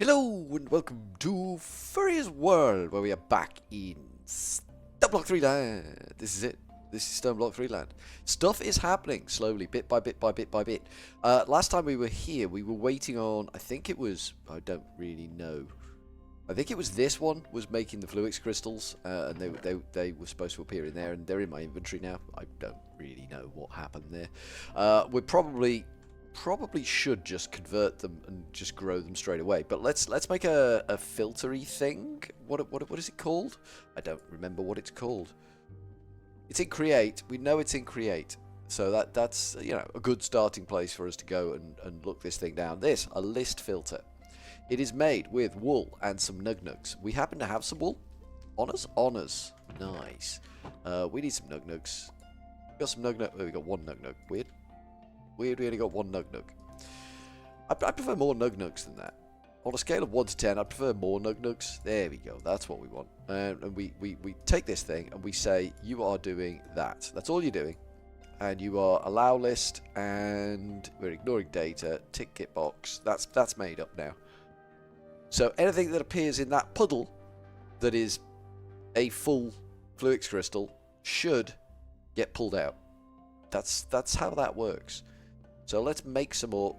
Hello and welcome to Furryearsworld, where we are back in Stone Block 3 land. This is it. This is Stone Block 3 land. Stuff is happening slowly, bit by bit by bit by bit. Last time we were here, we were waiting on, I think it was, I don't really know. I think it was this one was making the Fluix crystals, and they were supposed to appear in there, and they're in my inventory now. I don't really know what happened there. We're probably should just convert them and just grow them straight away. But let's make a filtery thing. What is it called? I don't remember what it's called. It's in create. We know it's in create. So that's you know, a good starting place for us to go and look this thing down. This, a list filter. It is made with wool and some nug-nugs. We happen to have some wool on us. Nice. We need some nug-nugs. We got some nug-nug. Oh, we got one nug-nug. Weird. We only got one nug-nug. I prefer more nug-nugs than that. On a scale of 1 to 10, I prefer more nug-nugs. There we go. That's what we want. And we take this thing and we say, you are doing that. That's all you're doing. And you are allow list, and we're ignoring data. Ticket box. That's made up now. So anything that appears in that puddle that is a full Fluix crystal should get pulled out. That's how that works. So let's make some more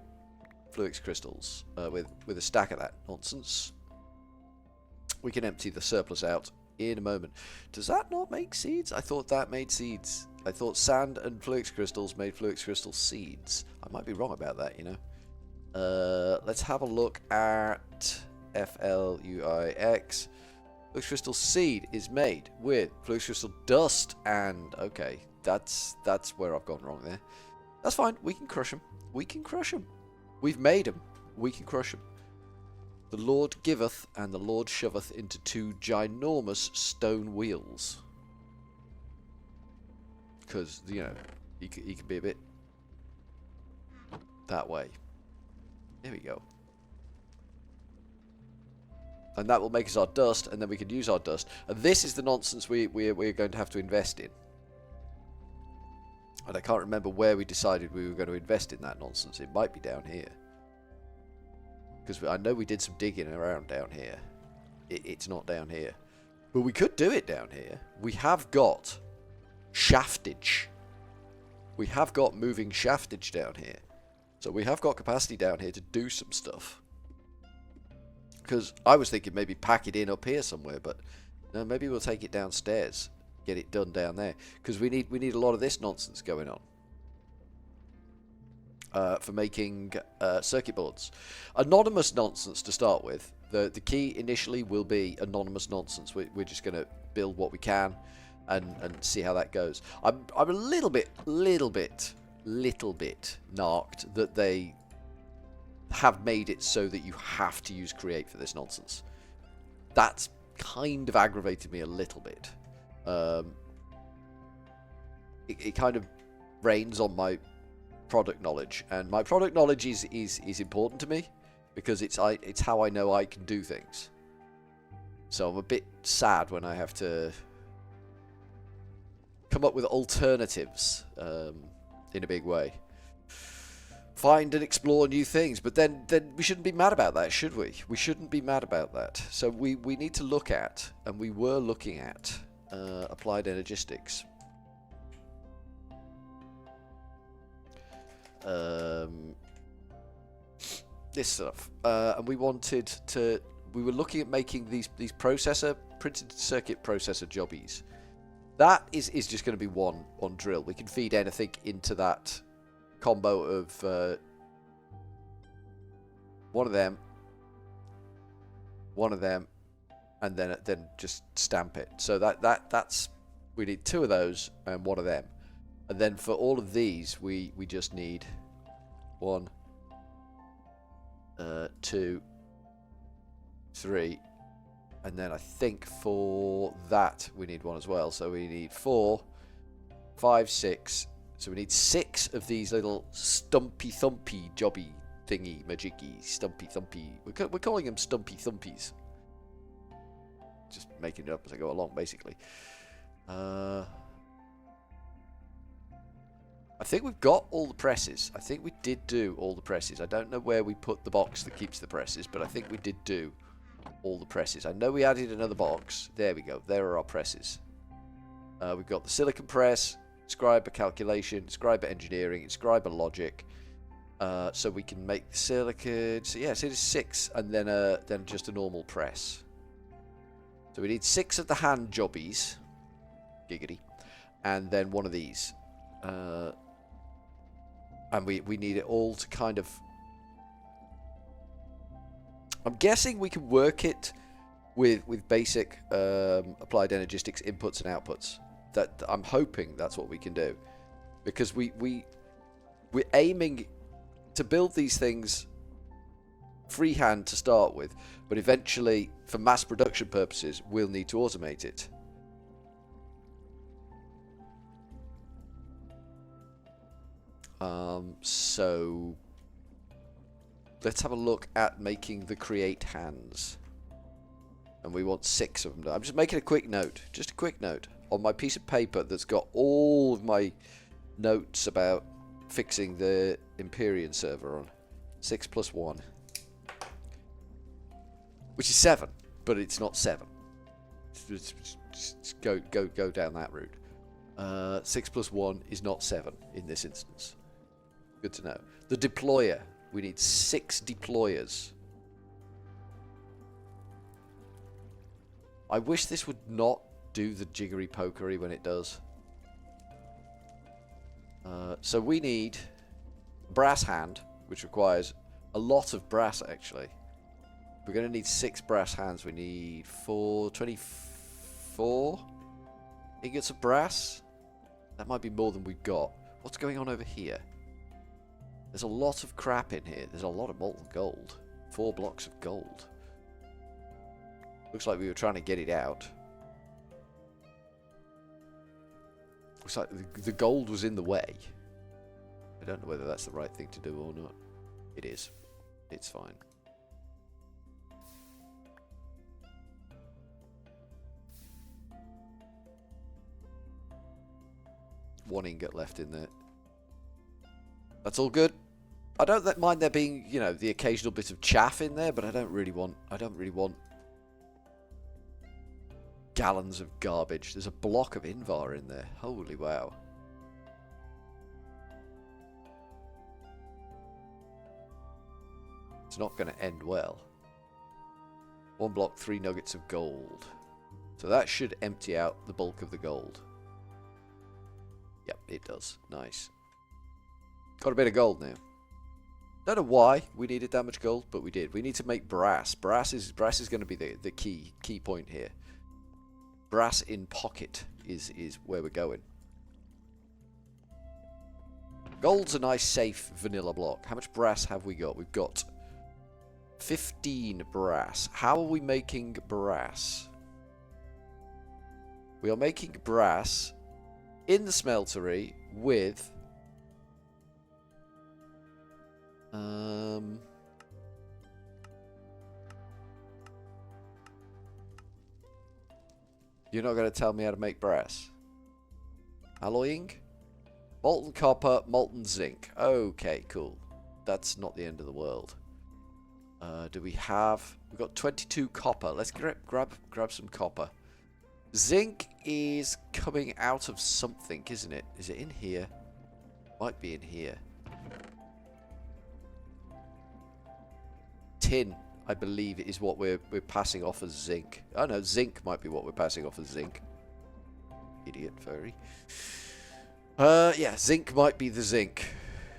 Fluix crystals with a stack of that nonsense. We can empty the surplus out in a moment. Does that not make seeds? I thought that made seeds. I thought sand and Fluix crystals made Fluix crystal seeds. I might be wrong about that, you know. Let's have a look at Fluix. Fluix crystal seed is made with Fluix crystal dust, and okay, that's where I've gone wrong there. That's fine. We can crush them. We can crush them. We've made them. We can crush them. The Lord giveth and the Lord shoveth into two ginormous stone wheels. Because, you know, he can be a bit that way. There we go. And that will make us our dust, and then we can use our dust. And this is the nonsense we're going to have to invest in. And I can't remember where we decided we were going to invest in that nonsense. It might be down here. Because I know we did some digging around down here. It's not down here. But we could do it down here. We have got shaftage. We have got moving shaftage down here. So we have got capacity down here to do some stuff. Because I was thinking maybe pack it in up here somewhere. But no, maybe we'll take it downstairs. Get it done down there, because we need a lot of this nonsense going on for making circuit boards. Anonymous nonsense to start with. The key initially will be anonymous nonsense. We're just going to build what we can and see how that goes. I'm a little bit narked that they have made it so that you have to use create for this nonsense. That's kind of aggravated me a little bit. It kind of rains on my product knowledge, and my product knowledge is important to me because it's how I know I can do things. So I'm a bit sad when I have to come up with alternatives in a big way. Find and explore new things, but then we shouldn't be mad about that, should we? We shouldn't be mad about that. So we need to look at, and we were looking at, applied energistics. This stuff. And we wanted to... We were looking at making these printed circuit processor jobbies. That is just going to be one drill. We can feed anything into that combo of one of them, and then just stamp it. So that's we need two of those and one of them, and then for all of these we just need 1, 2, 3, and then I think for that we need one as well. So we need 4, 5, 6. So we need 6 of these little stumpy thumpy jobby thingy magicky stumpy thumpy. We're calling them stumpy thumpies. Just making it up as I go along, basically. I think we've got all the presses. I think we did do all the presses. I don't know where we put the box that keeps the presses, but I think we did do all the presses. I know we added another box. There we go. There are our presses. We've got the silicon press, scriber calculation, scriber engineering, scriber logic. So we can make the silicon. So yes, it is 6, and then just a normal press. So we need 6 of the hand jobbies, giggity, and then one of these. And we need it all to kind of... I'm guessing we can work it with basic applied energistics inputs and outputs. That I'm hoping that's what we can do, because we're aiming to build these things freehand to start with, but eventually, for mass production purposes, we'll need to automate it. So let's have a look at making the create hands. And we want 6 of them. I'm just making a quick note. Just a quick note on my piece of paper that's got all of my notes about fixing the Empyrean server on. 6 plus 1. Which is 7. But it's not 7. Just go down that route. 6 plus 1 is not 7 in this instance. Good to know. The deployer. We need 6 deployers. I wish this would not do the jiggery pokery when it does. So we need brass hand, which requires a lot of brass actually. We're going to need 6 brass hands. We need 24 ingots of brass. That might be more than we've got. What's going on over here? There's a lot of crap in here. There's a lot of molten gold. 4 blocks of gold. Looks like we were trying to get it out. Looks like the gold was in the way. I don't know whether that's the right thing to do or not. It is. It's fine. One ingot left in there. That's all good. I don't mind there being, you know, the occasional bit of chaff in there, but I don't really want gallons of garbage. There's a block of Invar in there. Holy wow. It's not going to end well. 1 block, 3 nuggets of gold. So that should empty out the bulk of the gold. Yep, it does. Nice. Got a bit of gold now. Don't know why we needed that much gold, but we did. We need to make brass. Brass is going to be the key point here. Brass in pocket is where we're going. Gold's a nice, safe vanilla block. How much brass have we got? We've got 15 brass. How are we making brass? We are making brass in the smeltery with... You're not going to tell me how to make brass? Alloying? Molten copper, molten zinc. Okay, cool. That's not the end of the world. Do we have... We've got 22 copper. Let's grab some copper. Zinc is coming out of something, isn't it? Is it in here? Might be in here. Tin, I believe, is what we're passing off as zinc. Oh no, zinc might be what we're passing off as zinc. Idiot furry. Yeah, zinc might be the zinc.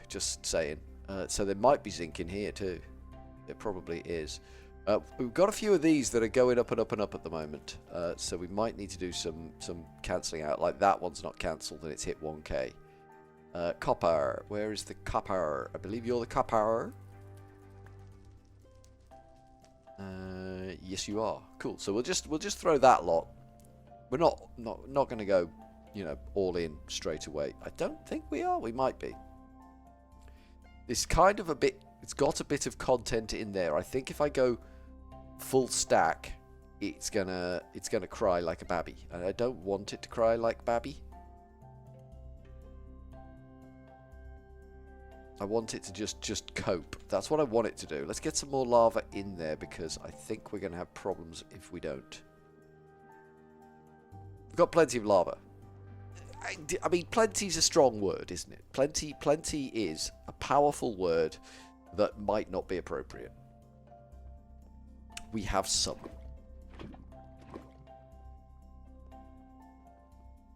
Just saying. So there might be zinc in here too. There probably is. We've got a few of these that are going up and up and up at the moment. So we might need to do some cancelling out. Like that one's not cancelled and it's hit 1k. Copper. Where is the copper? I believe you're the copper. Yes, you are. Cool. So we'll just throw that lot. We're not going to go, you know, all in straight away. I don't think we are. We might be. It's kind of a bit. It's got a bit of content in there. I think if I go full stack, it's gonna cry like a babby, and I don't want it to cry like babby. I want it to just cope. That's what I want it to do. Let's get some more lava in there because I think we're going to have problems if we don't. We've got plenty of lava. I mean, plenty's a strong word, isn't it? Plenty is a powerful word that might not be appropriate. We have some.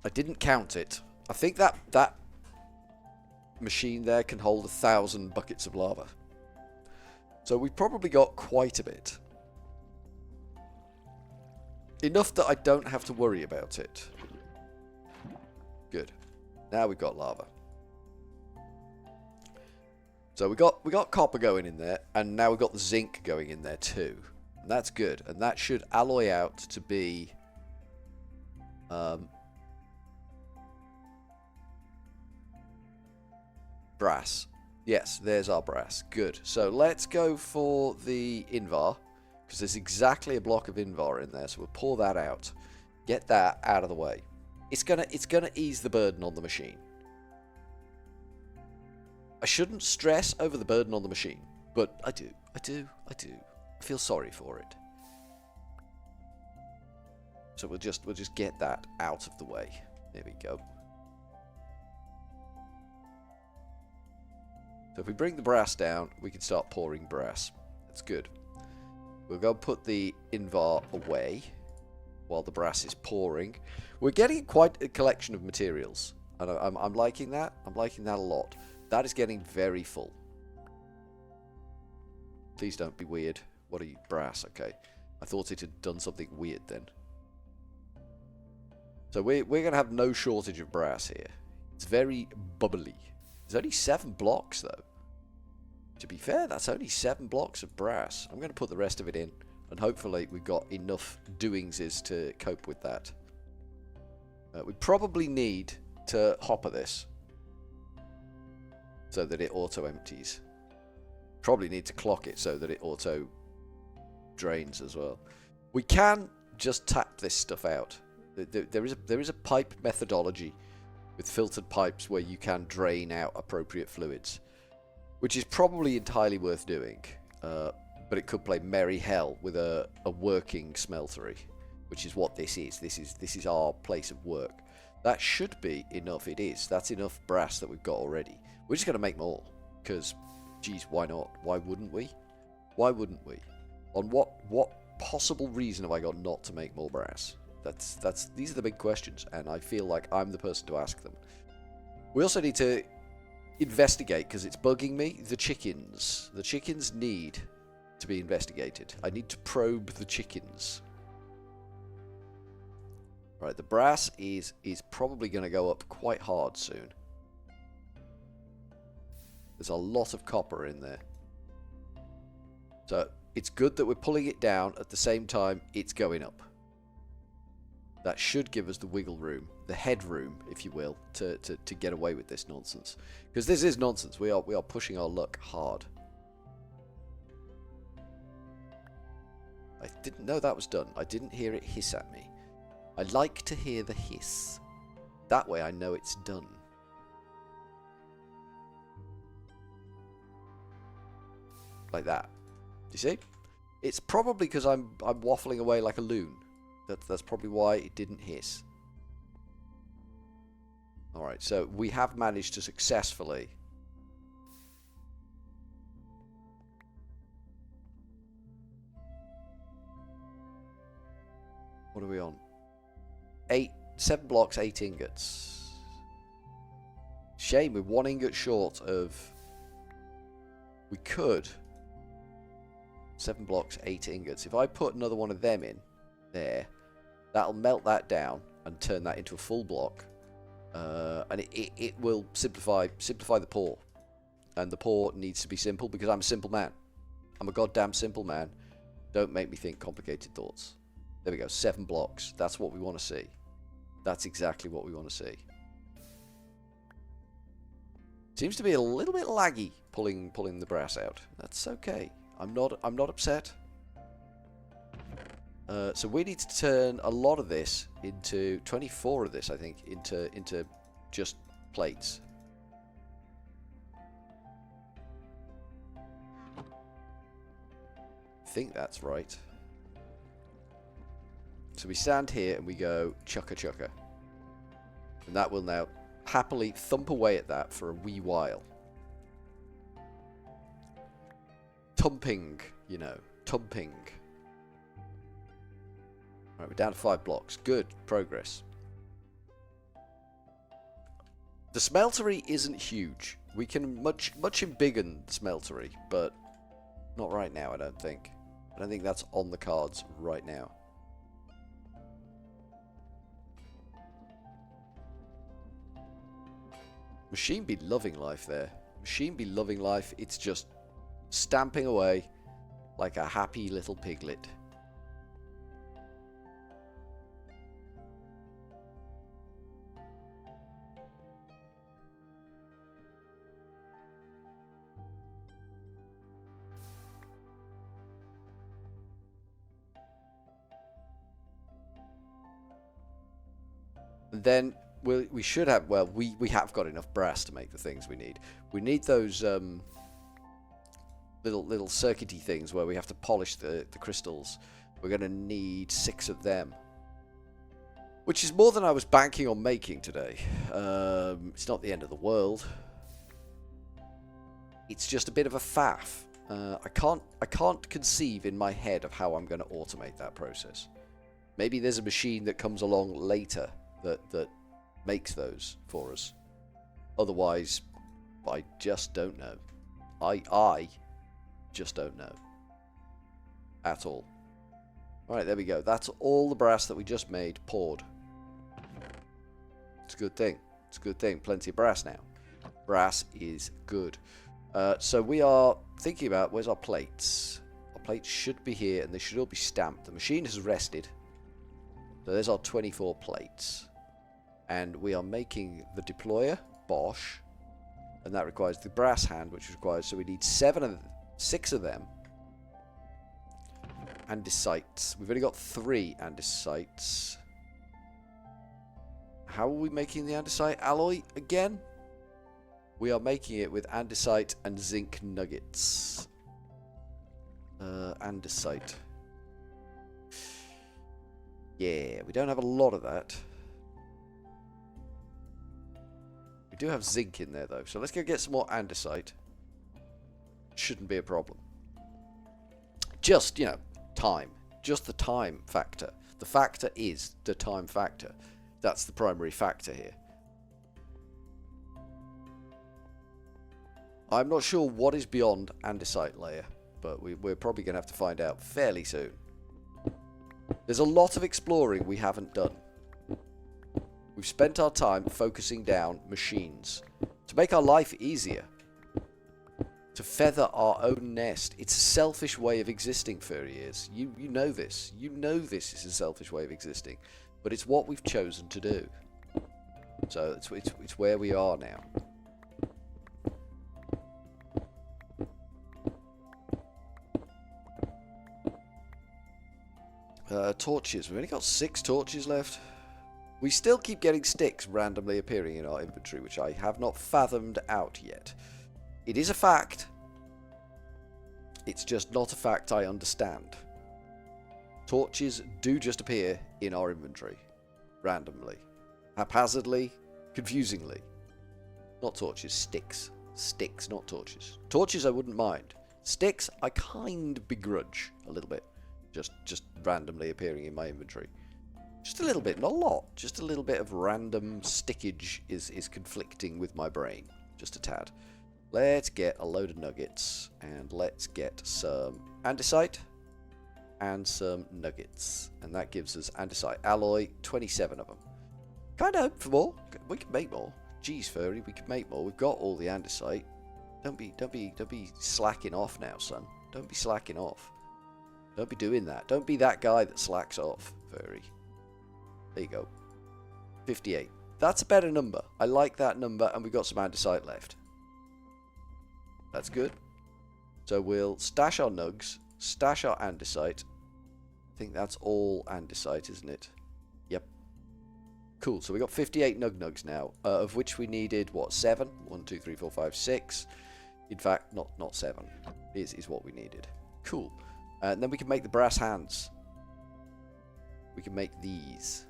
I didn't count it. I think that machine there can hold 1,000 buckets of lava. So we've probably got quite a bit. Enough that I don't have to worry about it. Good. Now we've got lava. So we got copper going in there, and now we've got the zinc going in there too. And that's good. And that should alloy out to be brass. Yes, there's our brass. Good. So let's go for the Invar, because there's exactly a block of Invar in there. So we'll pour that out. Get that out of the way. It's gonna ease the burden on the machine. I shouldn't stress over the burden on the machine, but I do. I feel sorry for it. So we'll just get that out of the way. There we go. So if we bring the brass down, we can start pouring brass. That's good. We'll go put the Invar away while the brass is pouring. We're getting quite a collection of materials, and I'm liking that. I'm liking that a lot. That is getting very full. Please don't be weird. What are you? Brass, okay. I thought it had done something weird then. So we're going to have no shortage of brass here. It's very bubbly. There's only 7 blocks, though. To be fair, that's only 7 blocks of brass. I'm going to put the rest of it in, and hopefully we've got enough doingses to cope with that. We probably need to hopper this so that it auto-empties. Probably need to clock it so that it auto-drains as well. We can just tap this stuff out. There is a pipe methodology with filtered pipes where you can drain out appropriate fluids, which is probably entirely worth doing, but it could play merry hell with a working smeltery, which is what this is. This is our place of work. That should be enough. It is. That's enough brass that we've got already. We're just going to make more, because, geez, why not? Why wouldn't we? Why wouldn't we? On what possible reason have I got not to make more brass? These are the big questions, and I feel like I'm the person to ask them. We also need to investigate, because it's bugging me, the chickens. The chickens need to be investigated. I need to probe the chickens. Right, the brass is probably going to go up quite hard soon. There's a lot of copper in there. So it's good that we're pulling it down at the same time it's going up. That should give us the wiggle room, the headroom, if you will, to get away with this nonsense. Because this is nonsense. We are pushing our luck hard. I didn't know that was done. I didn't hear it hiss at me. I like to hear the hiss. That way I know it's done. Like that. Do you see? It's probably because I'm waffling away like a loon. That's probably why it didn't hiss. Alright, so we have managed to successfully what are we on? 7 blocks, 8 ingots. Shame, we're 1 ingot short of... We could. 7 blocks, 8 ingots. If I put another one of them in there, that'll melt that down and turn that into a full block. And it will simplify the pour. And the pour needs to be simple because I'm a simple man. I'm a goddamn simple man. Don't make me think complicated thoughts. There we go, 7 blocks. That's what we want to see. That's exactly what we want to see. Seems to be a little bit laggy pulling the brass out. That's okay. I'm not upset. So we need to turn a lot of this into 24 of this, I think, into just plates. think that's right. So we stand here and we go chugga chugga. And that will now happily thump away at that for a wee while. Tumping, you know, tumping. Right, we're down to 5 blocks. Good progress. The smeltery isn't huge. We can much embiggen the smeltery, but not right now, I don't think. I don't think that's on the cards right now. Machine be loving life there. Machine be loving life. It's just stamping away like a happy little piglet. And then we should have, well, we have got enough brass to make the things we need. We need those little circuity things where we have to polish the crystals. We're going to need 6 of them, which is more than I was banking on making today. It's not the end of the world. It's just a bit of a faff. I can't conceive in my head of how I'm going to automate that process. Maybe there's a machine that comes along later that makes those for us. Otherwise, I just don't know. I just don't know at all. Alright, there we go. That's all the brass that we just made poured. It's a good thing. It's a good thing. Plenty of brass now. Brass is good. So we are thinking about, where's our plates? Our plates should be here and they should all be stamped. The machine has rested. So there's our 24 plates. And we are making the deployer, Bosch. And that requires the brass hand, which requires, so we need 6 of them. Andesites. We've only got 3 andesites. How are we making the andesite alloy again? We are making it with andesite and zinc nuggets. Andesite. Yeah, we don't have a lot of that. We do have zinc in there though, so let's go get some more andesite. Shouldn't be a problem. Just, you know, time. Just the time factor. The factor is the time factor. That's the primary factor here. I'm not sure what is beyond andesite layer, but we're probably going to have to find out fairly soon. There's a lot of exploring we haven't done. We've spent our time focusing down machines to make our life easier. To feather our own nest. It's a selfish way of existing, Furryears. You know this. You know this is a selfish way of existing. But it's what we've chosen to do. So it's where we are now. Torches. We've only got 6 torches left. We still keep getting sticks randomly appearing in our inventory, which I have not fathomed out yet. It is a fact. It's just not a fact I understand. Torches do just appear in our inventory. Randomly. Haphazardly. Confusingly. Not torches, sticks. Sticks, not torches. Torches I wouldn't mind. Sticks I kind begrudge a little bit. Just randomly appearing in my inventory. Just a little bit, not a lot. Just a little bit of random stickage is conflicting with my brain. Just a tad. Let's get a load of nuggets. And let's get some andesite. And some nuggets. And that gives us andesite alloy. 27 of them. Kind of hope for more. We can make more. Jeez, Furry, we can make more. We've got all the andesite. Don't be slacking off now, son. Don't be slacking off. Don't be doing that. Don't be that guy that slacks off, Furry. There you go. 58. That's a better number. I like that number, and we've got some andesite left. That's good. So we'll stash our nugs, stash our andesite. I think that's all andesite, isn't it? Yep. Cool. So we got 58 nugs now, of which we needed, what, 7? 1, 2, 3, 4, 5, 6. In fact, not 7 is what we needed. Cool. And then we can make the brass hands. We can make these.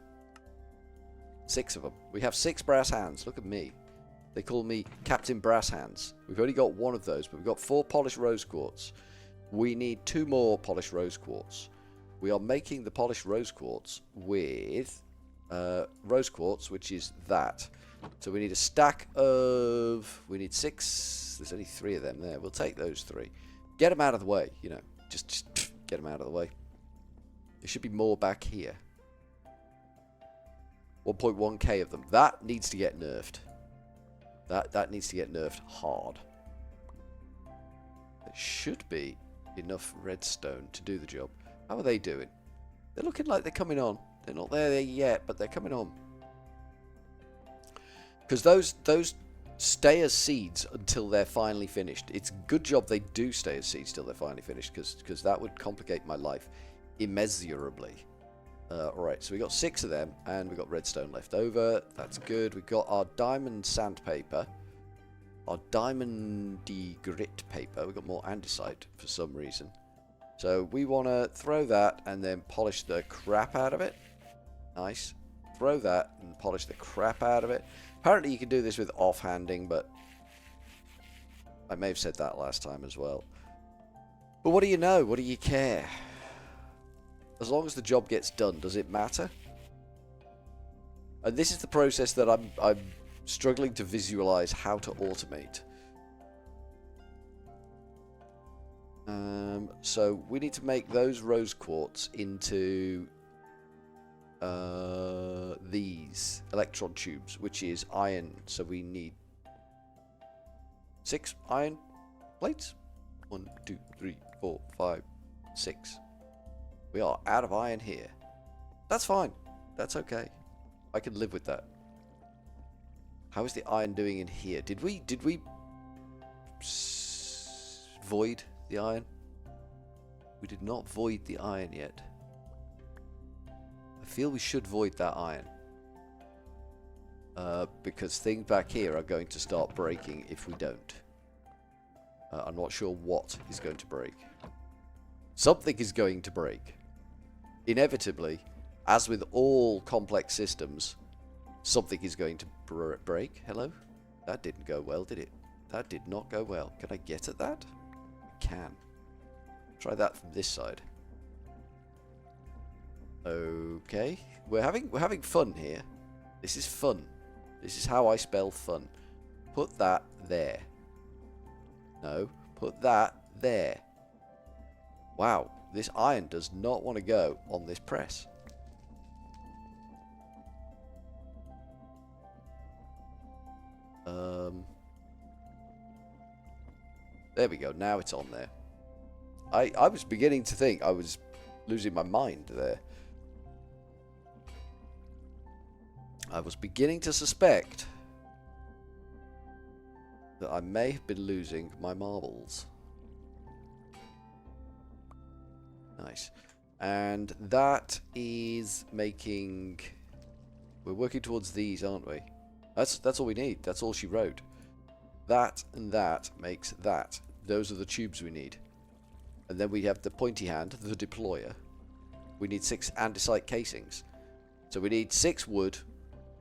6 of them. We have 6 brass hands. Look at me. They call me Captain Brass Hands. We've only got 1 of those, but we've got 4 polished rose quartz. We need 2 more polished rose quartz. We are making the polished rose quartz with rose quartz, which is that. So we need a stack of... We need 6. There's only 3 of them there. We'll take those 3. Get them out of the way, you know. Just get them out of the way. There should be more back here. 1.1k of them. That needs to get nerfed. That needs to get nerfed hard. There should be enough redstone to do the job. How are they doing? They're looking like they're coming on. They're not there yet, but they're coming on. Because those stay as seeds until they're finally finished. It's a good job they do stay as seeds till they're finally finished, because that would complicate my life immeasurably. Alright, so we got 6 of them, and we got redstone left over. That's good. We got our diamond sandpaper, our diamondy grit paper. We got more andesite for some reason. So we want to throw that and then polish the crap out of it. Nice. Throw that and polish the crap out of it. Apparently you can do this with offhanding, but I may have said that last time as well. But what do you know? What do you care? As long as the job gets done, does it matter? And this is the process that I'm struggling to visualize how to automate. So we need to make those rose quartz into these electron tubes, which is iron. So we need 6 iron plates. 1, 2, 3, 4, 5, 6. We are out of iron here. That's fine. That's okay. I can live with that. How is the iron doing in here? Did we void the iron? We did not void the iron yet. I feel we should void that iron. Because things back here are going to start breaking if we don't. I'm not sure what is going to break. Something is going to break. Inevitably, as with all complex systems, something is going to break. Hello? That didn't go well, did it? That did not go well. Can I get at that? I can. Try that from this side. Okay. We're having fun here. This is fun. This is how I spell fun. Put that there. No, put that there. Wow, this iron does not want to go on this press. There we go, now it's on there. I was beginning to think I was losing my mind there. I was beginning to suspect that I may have been losing my marbles. Nice. And that is making... We're working towards these, aren't we? That's all we need. That's all she wrote. That and that makes that. Those are the tubes we need. And then we have the pointy hand, the deployer. We need 6 andesite casings. So we need 6 wood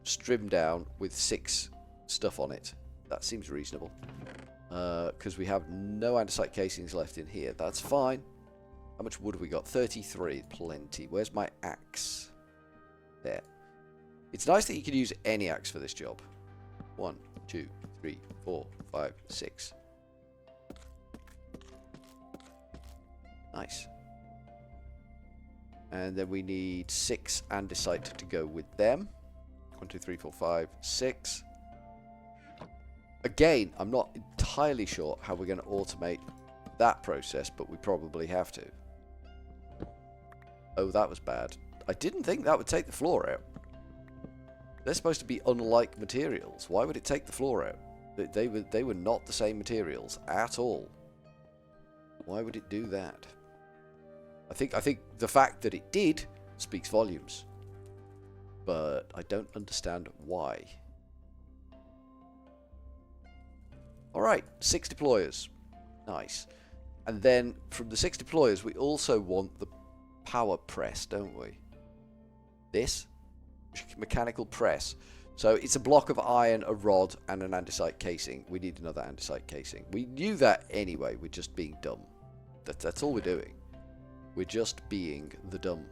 trimmed down with 6 stuff on it. That seems reasonable. Because we have no andesite casings left in here. That's fine. How much wood have we got? 33. Plenty. Where's my axe? There. It's nice that you can use any axe for this job. 1, 2, 3, 4, 5, 6. Nice. And then we need 6 andesite to go with them. 1, 2, 3, 4, 5, 6. Again, I'm not entirely sure how we're going to automate that process, but we probably have to. Oh, that was bad. I didn't think that would take the floor out. They're supposed to be unlike materials. Why would it take the floor out? They were not the same materials at all. Why would it do that? I think the fact that it did speaks volumes. But I don't understand why. Alright, 6 deployers. Nice. And then from the 6 deployers, we also want the power press, don't we? This mechanical press. So it's a block of iron, a rod, and an andesite casing. We need another andesite casing. We knew that anyway. We're just being dumb. That's all we're doing. We're just being the dumb.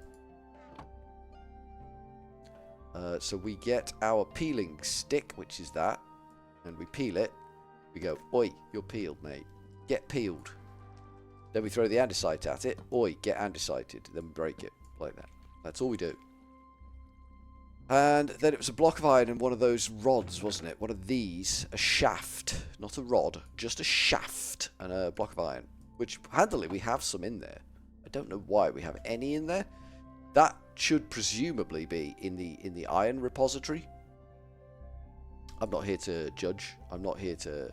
So we get our peeling stick, which is that, and we peel it. We go, oi, you're peeled, mate. Get peeled. Then we throw the andesite at it. Oi, get andesited. Then we break it like that. That's all we do. And then it was a block of iron and one of those rods, wasn't it? One of these, a shaft, not a rod, just a shaft and a block of iron. Which, handily, we have some in there. I don't know why we have any in there. That should presumably be in the iron repository. I'm not here to judge. I'm not here to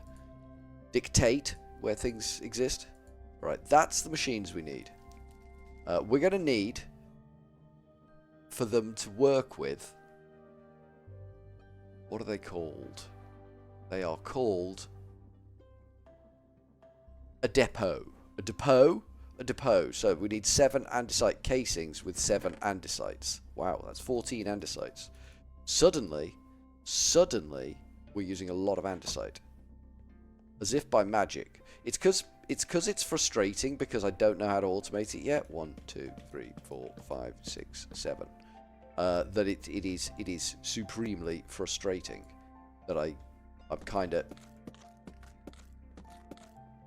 dictate where things exist. Right, that's the machines we need. We're going to need for them to work with. What are they called? They are called a depot. A depot? A depot. So we need 7 andesite casings with 7 andesites. Wow, that's 14 andesites. Suddenly, we're using a lot of andesite. As if by magic. It's because it's frustrating because I don't know how to automate it yet. 1, 2, 3, 4, 5, 6, 7. That it is supremely frustrating that I'm kind of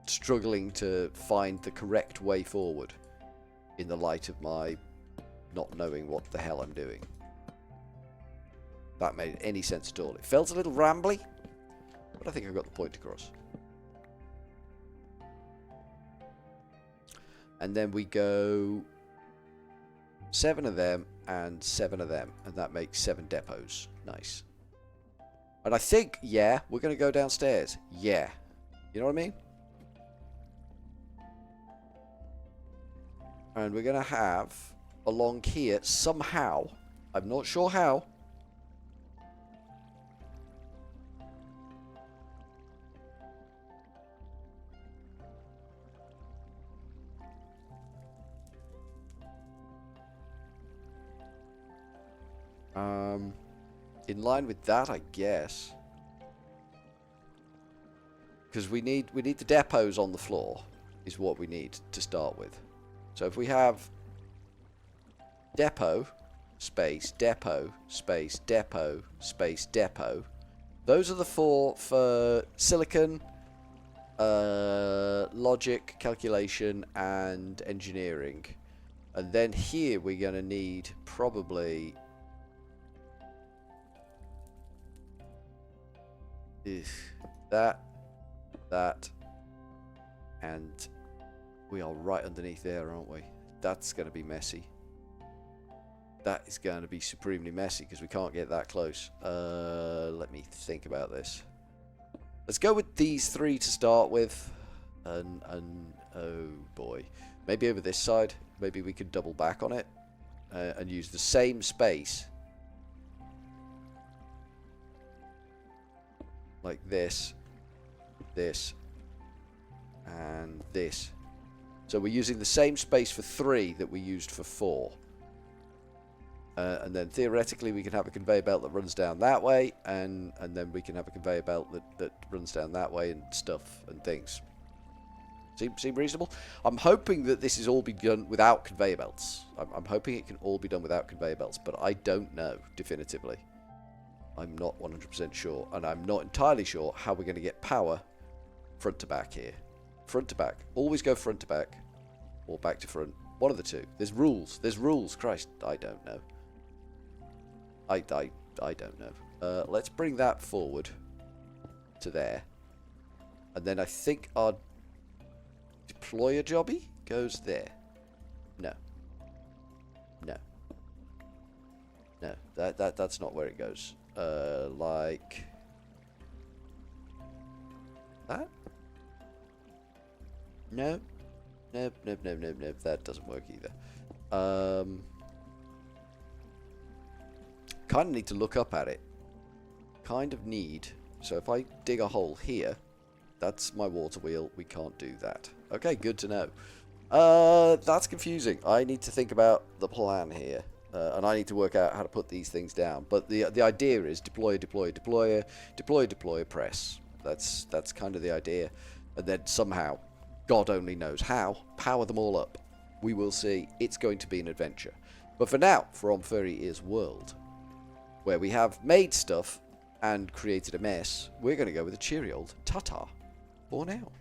struggling to find the correct way forward in the light of my not knowing what the hell I'm doing. That made any sense at all. It felt a little rambly, but I think I got the point across. And then we go 7 of them and 7 of them, and that makes 7 depots. Nice. And I think, yeah, we're going to go downstairs. Yeah. You know what I mean? And we're going to have along here somehow, I'm not sure how, in line with that, I guess, because we need the depots on the floor is what we need to start with. So if we have depot, space, depot, space, depot, space, depot, those are the 4 for silicon, logic, calculation, and engineering. And then here we're going to need probably that, and we are right underneath there, aren't we? That's going to be messy. That is going to be supremely messy because we can't get that close. Let me think about this. Let's go with these 3 to start with. And oh boy. Maybe over this side. Maybe we could double back on it. And use the same space. Like this. This. And this. So we're using the same space for 3 that we used for 4. And then theoretically we can have a conveyor belt that runs down that way, and then we can have a conveyor belt that runs down that way, and stuff and things. Seem reasonable? I'm hoping that this is all be done without conveyor belts. I'm hoping it can all be done without conveyor belts, but I don't know definitively. I'm not 100% sure, and I'm not entirely sure how we're going to get power front to back here. Front to back. Always go front to back, or back to front. One of the two. There's rules. There's rules. Christ, I don't know. I don't know. Let's bring that forward to there. And then I think our deployer jobby goes there. No. No. No. That's not where it goes. Like that? No. Nope. That doesn't work either. Kind of need to look up at it. Kind of need. So if I dig a hole here, That's my water wheel. We can't do that. Okay, good to know. That's confusing. I need to think about the plan here. And I need to work out how to put these things down. But the idea is deploy, press. That's kind of the idea. And then somehow, God only knows how, power them all up. We will see. It's going to be an adventure. But for now, from Furryearsworld, where we have made stuff and created a mess, we're going to go with a cheery old ta-ta for now.